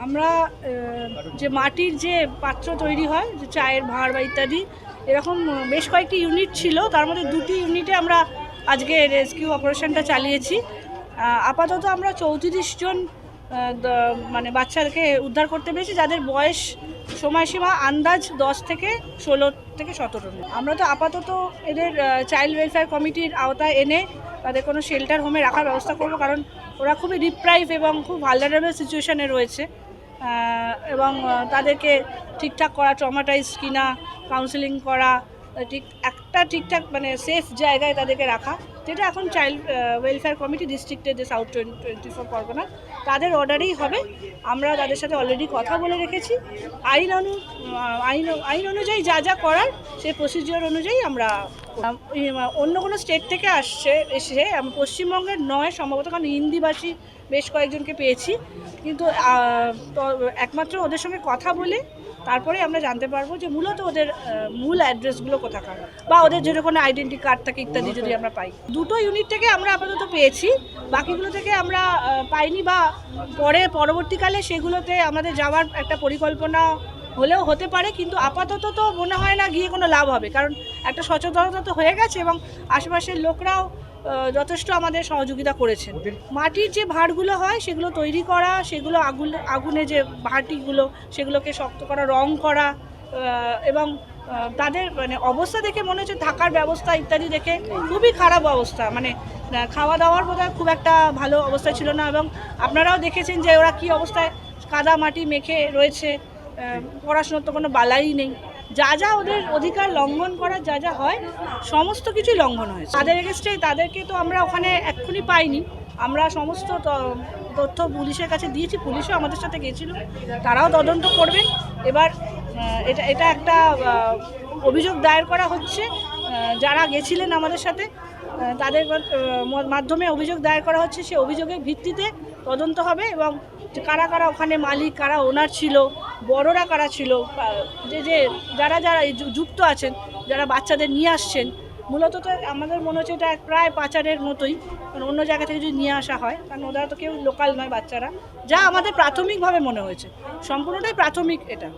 আমরা যে মাটির যে পাত্র তৈরি হয়, যে চায়ের ভাঁড় বা ইত্যাদি, এরকম বেশ কয়েকটি ইউনিট ছিল। তার মধ্যে দুটি ইউনিটে আমরা আজকে রেস্কিউ অপারেশনটা চালিয়েছি। আপাতত আমরা 34 জন মানে বাচ্চাকে উদ্ধার করতে পেরেছি, যাদের বয়স সময়সীমা আন্দাজ 10 থেকে 16 থেকে 17। আমরা তো আপাতত এদের চাইল্ড ওয়েলফেয়ার কমিটির আওতায় এনে তাদের কোনো শেল্টার হোমে রাখার ব্যবস্থা করব, কারণ ওরা খুবই ডিপ্রাইভ এবং খুব ভালনারেবল সিচুয়েশানে রয়েছে, এবং তাদেরকে ঠিকঠাক করা, ট্রমাটাইজ কিনা, কাউন্সেলিং করা, ঠিকঠাক মানে সেফ জায়গায় তাদেরকে রাখা, যেটা এখন চাইল্ড ওয়েলফেয়ার কমিটি ডিস্ট্রিক্টের যে সাউথ 24 পরগনা তাদের অর্ডারেই হবে। আমরা তাদের সাথে অলরেডি কথা বলে রেখেছি। আইন অনুযায়ী যা যা করার সেই প্রসিজিওর অনুযায়ী আমরা। অন্য কোনো স্টেট থেকে এসে পশ্চিমবঙ্গের নয় সম্ভবত, কারণ হিন্দিভাষী বেশ কয়েকজনকে পেয়েছি, কিন্তু একমাত্র ওদের সঙ্গে কথা বলে তারপরে আমরা জানতে পারবো যে মূলত ওদের মূল অ্যাড্রেসগুলো কোথাকার, বা ওদের যদি কোনো আইডেন্টি কার্ড থাকে ইত্যাদি যদি আমরা পাই। দুটো ইউনিট থেকে আমরা আপাতত পেয়েছি, বাকিগুলো থেকে আমরা পাইনি, বা পরবর্তীকালে সেগুলোতে আমাদের যাওয়ার একটা পরিকল্পনা হলেও হতে পারে, কিন্তু আপাতত তো মনে হয় না গিয়ে কোনো লাভ হবে, কারণ একটা সচেতনতা তো হয়ে গেছে এবং আশেপাশের লোকরাও যথেষ্ট আমাদের সহযোগিতা করেছেন। মাটির যে ভাঁড়গুলো হয় সেগুলো তৈরি করা, সেগুলো আগুনে যে ভাঁড়টিগুলো সেগুলোকে শক্ত করা, রং করা, এবং তাদের মানে অবস্থা দেখে মনে হচ্ছে থাকার ব্যবস্থা ইত্যাদি দেখে খুবই খারাপ অবস্থা, মানে খাওয়া দাওয়ার বোধহয় খুব একটা ভালো অবস্থা ছিল না, এবং আপনারাও দেখেছেন যে ওরা কী অবস্থায় কাদা মাটি মেখে রয়েছে। পড়াশোনার তো কোনো বালাই নেই। যা যা ওদের অধিকার লঙ্ঘন করা যা যা হয় সমস্ত কিছুই লঙ্ঘন হয়েছে তাদের এগেস্টে। তাদেরকে তো আমরা ওখানে এক্ষুনি পাইনি, আমরা সমস্ত তথ্য পুলিশের কাছে দিয়েছি, পুলিশও আমাদের সাথে গিয়েছিল, তারাও তদন্ত করবেন। এবার এটা একটা অভিযোগ দায়ের করা হচ্ছে, যারা গেছিলেন আমাদের সাথে তাদের মাধ্যমে অভিযোগ দায়ের করা হচ্ছে। সে অভিযোগের ভিত্তিতে তদন্ত হবে, এবং কারা কারা ওখানে মালিক, কারা ওনার ছিল, বড়রা কারা ছিল, যারা যুক্ত আছেন, যারা বাচ্চাদের নিয়ে আসছেন। মূলত তো আমাদের মনে হচ্ছে এটা প্রায় পাচারের মতোই, কারণ অন্য জায়গা থেকে যদি নিয়ে আসা হয়, কারণ ওরা তো কেউ লোকাল নয় বাচ্চারা, যা আমাদের প্রাথমিকভাবে মনে হয়েছে, সম্পূর্ণটাই প্রাথমিক এটা।